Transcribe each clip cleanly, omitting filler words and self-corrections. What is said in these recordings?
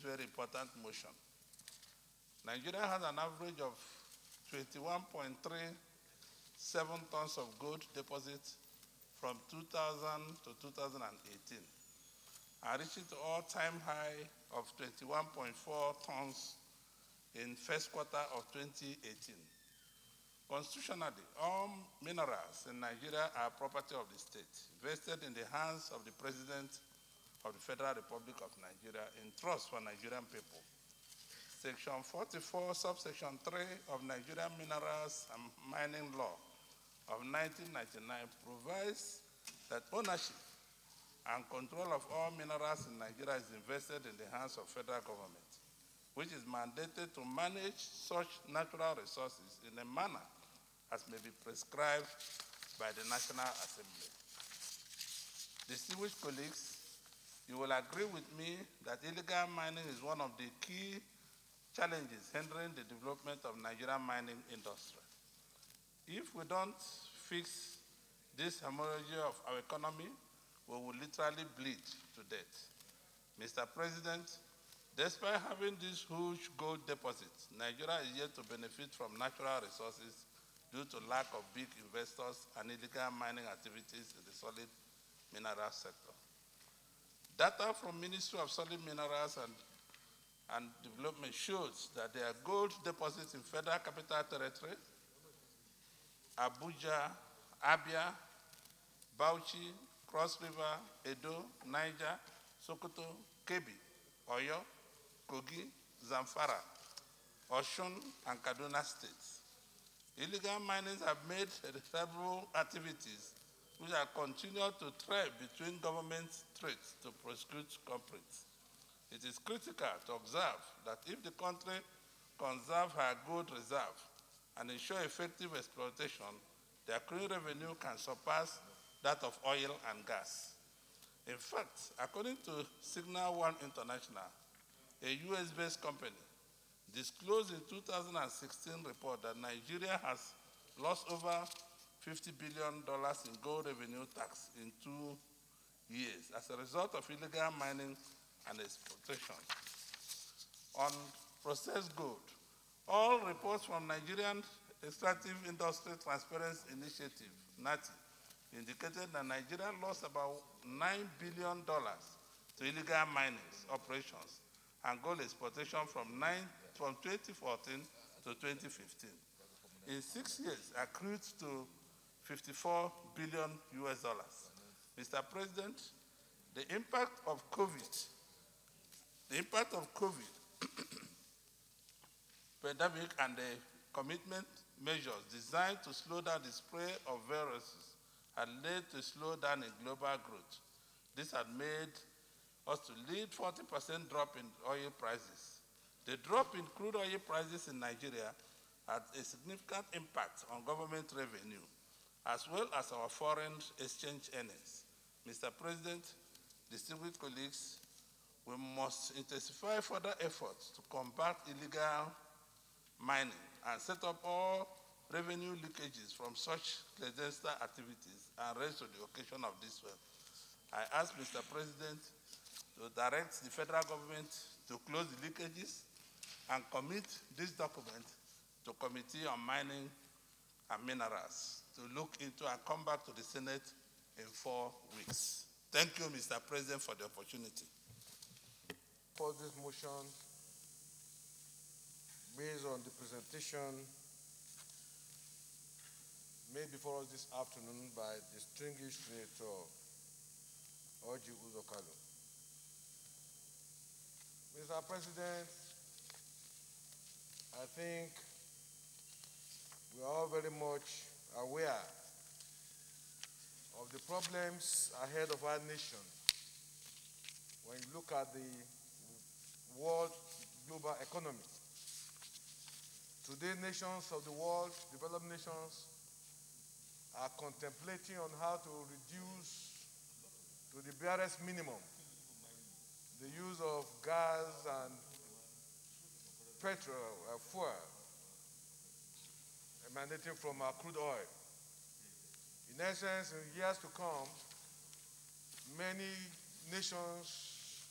very important motion. Nigeria has an average of 21.37 tons of gold deposits from 2000 to 2018, and reaching the all-time high of 21.4 tons in first quarter of 2018. Constitutionally, all minerals in Nigeria are property of the state, vested in the hands of the President of the Federal Republic of Nigeria in trust for Nigerian people. Section 44, subsection 3 of Nigerian Minerals and Mining Law of 1999 provides that ownership and control of all minerals in Nigeria is invested in the hands of federal government, which is mandated to manage such natural resources in a manner as may be prescribed by the National Assembly. Distinguished colleagues, you will agree with me that illegal mining is one of the key challenges hindering the development of Nigerian mining industry. If we don't fix this hemorrhage of our economy, we will literally bleed to death. Mr. President, despite having these huge gold deposits, Nigeria is yet to benefit from natural resources due to lack of big investors and illegal mining activities in the solid mineral sector. Data from Ministry of Solid Minerals and Development shows that there are gold deposits in Federal Capital Territory, Abuja, Abia, Bauchi, Cross River, Edo, Niger, Sokoto, Kebbi, Oyo, Kogi, Zamfara, Osun, and Kaduna states. Illegal minings have made several activities which are continued to thread between government threats to prosecute culprits. It is critical to observe that if the country conserves her gold reserve and ensure effective exploitation, the accruing revenue can surpass that of oil and gas. In fact, according to Signal One International, a US-based company, disclosed in 2016 report that Nigeria has lost over $50 billion in gold revenue tax in 2 years as a result of illegal mining and exploitation. On processed gold, all reports from Nigerian Extractive Industry Transparency Initiative, NATI, indicated that Nigeria lost about $9 billion to illegal mining operations and gold exploitation from 2014 to 2015. In 6 years, accrued to $54 billion US. Mr. President, the impact of COVID pandemic and the commitment measures designed to slow down the spread of viruses had led to a slowdown in global growth. This had made us to lead 40% drop in oil prices. The drop in crude oil prices in Nigeria had a significant impact on government revenue, as well as our foreign exchange earnings. Mr. President, distinguished colleagues, we must intensify further efforts to combat illegal mining and set up all revenue leakages from such clandestine activities and raise to the occasion of this well. I ask Mr. President to direct the federal government to close the leakages and commit this document to Committee on Mining and Minerals to look into and come back to the Senate in 4 weeks. Thank you, Mr. President, for the opportunity. For this motion, based on the presentation made before us this afternoon by distinguished Senator Orji Uzokalo. Mr. President, I think we are all very much aware of the problems ahead of our nation when you look at the world global economy. Today, nations of the world, developed nations, are contemplating on how to reduce to the barest minimum the use of gas and petrol, fuel, emanating from our crude oil. In essence, in years to come, many nations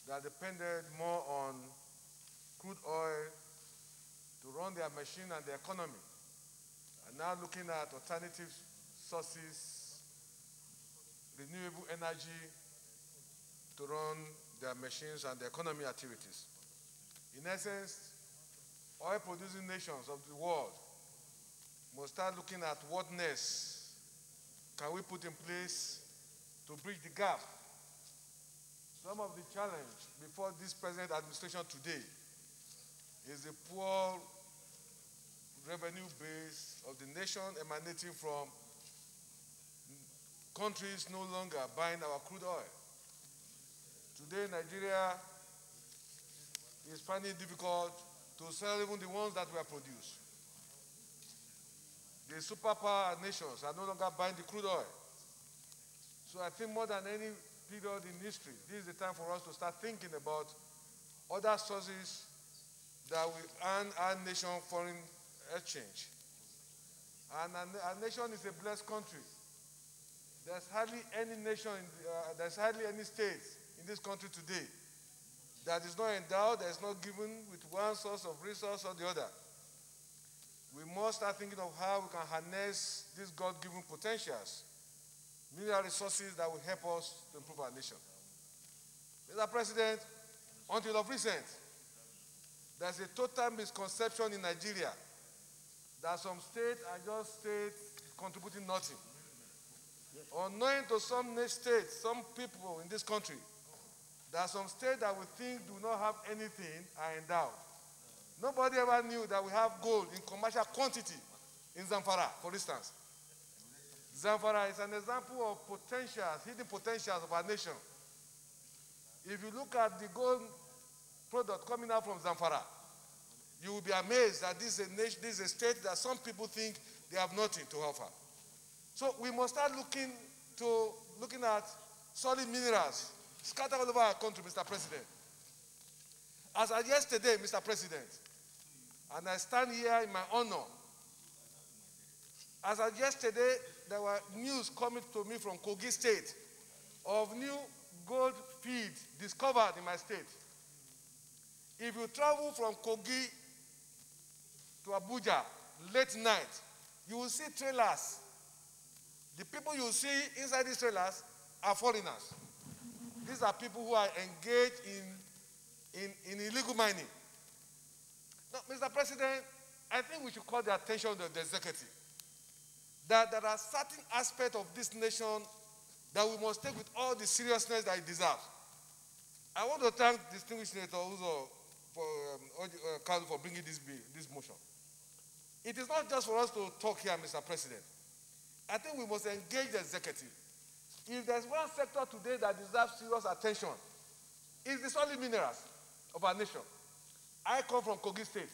that depended more on crude oil to run their machine and the economy are now looking at alternative sources, renewable energy to run their machines and the economy activities. In essence, oil-producing nations of the world must start looking at what next can we put in place to bridge the gap. Some of the challenge before this present administration today is the poor revenue base of the nation emanating from countries no longer buying our crude oil. Today, Nigeria is finding it difficult to sell even the ones that were produced. The superpower nations are no longer buying the crude oil. So I think more than any period in history, this is the time for us to start thinking about other sources that will earn our nation foreign exchange. And our nation is a blessed country. There's hardly any nation, there's hardly any state in this country today that is not endowed, that is not given with one source of resource or the other. We must start thinking of how we can harness these God-given potentials, mineral resources that will help us to improve our nation. Mr. President, until of recent, there's a total misconception in Nigeria that some states are just states contributing nothing. Unknowing to some states, some people in this country, there are some states that we think do not have anything are endowed. Nobody ever knew that we have gold in commercial quantity in Zamfara, for instance. Zamfara is an example of potentials, hidden potentials of our nation. If you look at the gold product coming out from Zamfara, you will be amazed that this is a state that some people think they have nothing to offer. So we must start looking at solid minerals scattered all over our country, Mr. President. As of yesterday, Mr. President, and I stand here in my honor, as of yesterday, there were news coming to me from Kogi State of new gold fields discovered in my state. If you travel from Kogi to Abuja late night, you will see trailers. The people you will see inside these trailers are foreigners. These are people who are engaged in illegal mining. Now, Mr. President, I think we should call the attention of the executive that there are certain aspects of this nation that we must take with all the seriousness that it deserves. I want to thank distinguished Senator Uzo for bringing this motion. It is not just for us to talk here, Mr. President. I think we must engage the executive. If there's one sector today that deserves serious attention, it's the solid minerals of our nation. I come from Kogi State.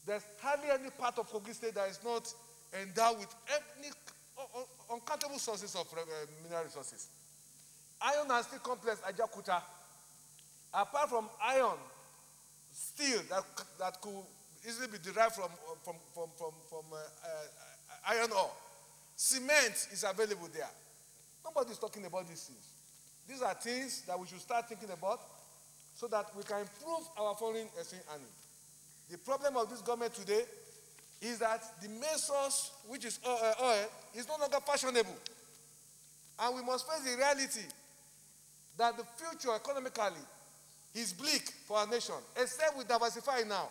There's hardly any part of Kogi State that is not endowed with any uncountable sources of mineral resources. Iron and steel complex Ajakuta, apart from iron, steel that could easily be derived from iron ore, cement is available there. Nobody's talking about these things. These are things that we should start thinking about so that we can improve our foreign exchange earning. The problem of this government today is that the main source, which is oil, is no longer fashionable. And we must face the reality that the future economically is bleak for our nation, except we diversify now.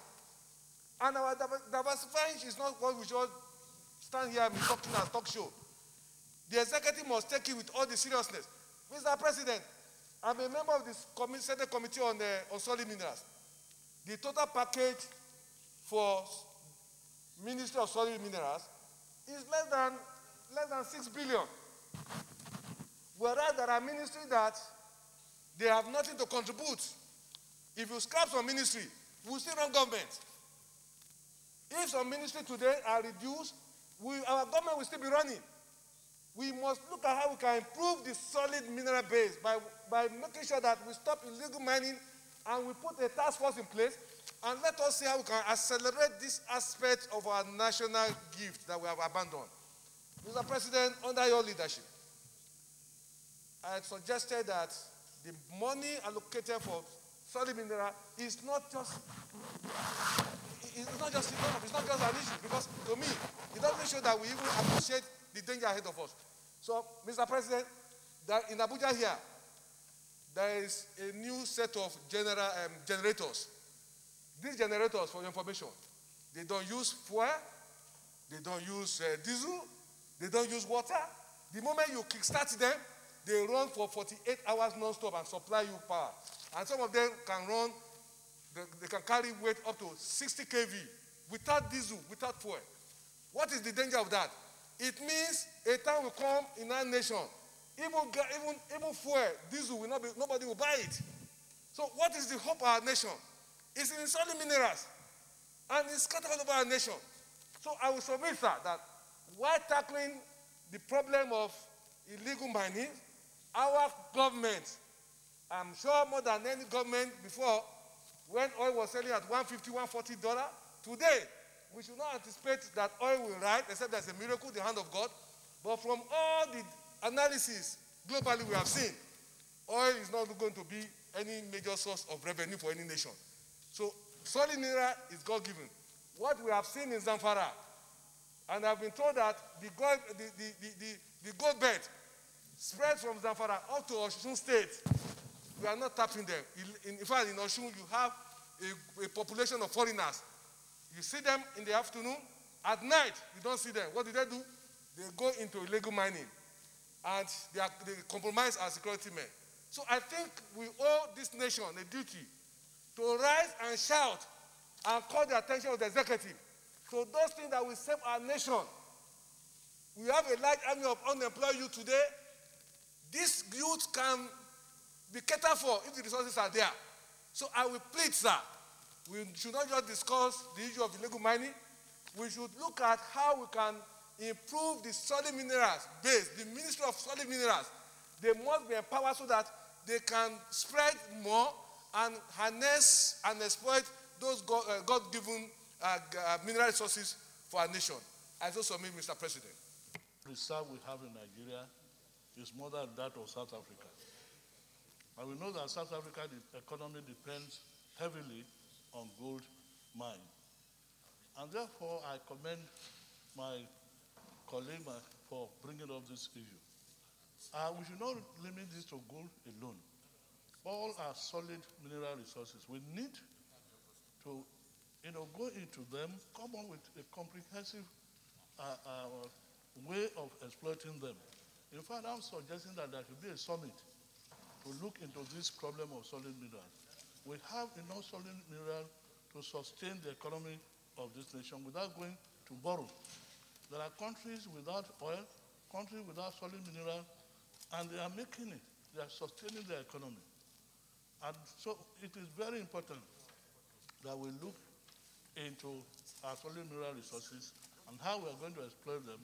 And our diversifying is not what we should stand here and be talking as talk show. The executive must take it with all the seriousness. Mr. President, I'm a member of this Senate Committee on solid minerals. The total package for Ministry of Solid Minerals is less than 6 billion. Whereas there are ministries that they have nothing to contribute. If you scrap some ministry, we'll still run government. If some ministries today are reduced, our government will still be running. We must look at how we can improve the solid mineral base by making sure that we stop illegal mining and we put a task force in place, and let us see how we can accelerate this aspect of our national gift that we have abandoned. Mr. President, under your leadership, I had suggested that the money allocated for solid mineral is not just an issue, because to me, it doesn't show that we even appreciate the danger ahead of us. So, Mr. President, that in Abuja here, there is a new set of generators. These generators, for your information, they don't use fuel, they don't use diesel, they don't use water. The moment you kickstart them, they run for 48 hours non-stop and supply you power. And some of them can run, they can carry weight up to 60 kV without diesel, without fuel. What is the danger of that? It means a time will come in our nation, even fuel, diesel will not be, nobody will buy it. So what is the hope of our nation? It's in solid minerals, and it's scattered all over our nation. So I will submit, sir, that while tackling the problem of illegal mining, our government, I'm sure more than any government before, when oil was selling at $150, $140, today, we should not anticipate that oil will rise, except there's a miracle, the hand of God. But from all the analysis globally we have seen, oil is not going to be any major source of revenue for any nation. So solid mineral is God-given. What we have seen in Zamfara, and I've been told that the gold belt spreads from Zamfara up to Osun State. We are not tapping them. In fact, in Osun, you have a population of foreigners. You see them in the afternoon. At night, you don't see them. What do? They go into illegal mining, and they compromise our security men. So I think we owe this nation a duty to rise and shout and call the attention of the executive. So those things that will save our nation. We have a large army of unemployed youth today. This youth can be catered for if the resources are there. So I will plead, sir, we should not just discuss the issue of illegal mining. We should look at how we can improve the solid minerals base, the Ministry of Solid Minerals. They must be empowered so that they can spread more and harness and exploit those God-given mineral resources for our nation. I so submit, Mr. President. The reserve we have in Nigeria is more than that of South Africa. And we know that South Africa, the economy depends heavily on gold mine. And therefore, I commend my colleague for bringing up this issue. We should not limit this to gold alone. All our solid mineral resources, we need to go into them, come up with a comprehensive way of exploiting them. In fact, I'm suggesting that there should be a summit to look into this problem of solid minerals. We have enough solid mineral to sustain the economy of this nation without going to borrow. There are countries without oil, countries without solid mineral, and they are making it. They are sustaining their economy. And so it is very important that we look into our solid mineral resources and how we are going to exploit them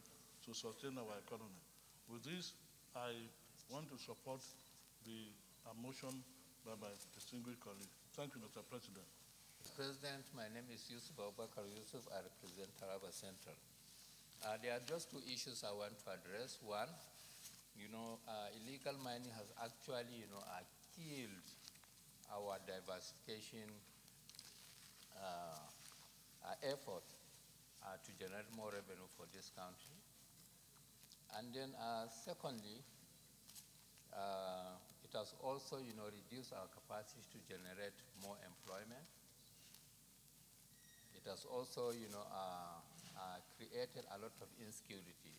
to sustain our economy. With this, I want to support the motion by my distinguished colleague. Thank you, Mr. President. President, my name is Yusuf Abubakar Yusuf. I represent Taraba Central. There are just two issues I want to address. One, illegal mining has actually, killed our diversification effort to generate more revenue for this country. And then secondly, it has also, reduced our capacity to generate more employment. It has also, created a lot of insecurity.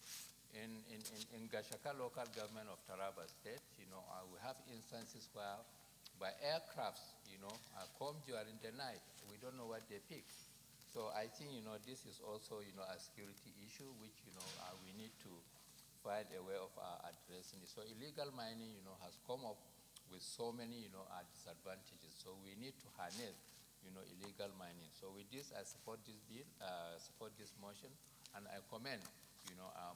In Gashaka local government of Taraba State, we have instances where by aircrafts, come during the night. We don't know what they pick. So I think, this is also, a security issue which, we need to find a way of addressing it. So illegal mining, has come up with so many, disadvantages. So we need to harness, illegal mining. So with this, I support this bill, support this motion, and I commend,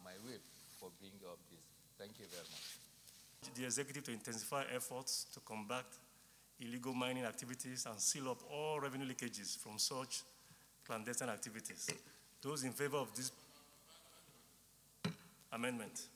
my whip for bringing up this. Thank you very much. The executive to intensify efforts to combat illegal mining activities and seal up all revenue leakages from such clandestine activities. Those in favor of this amendment.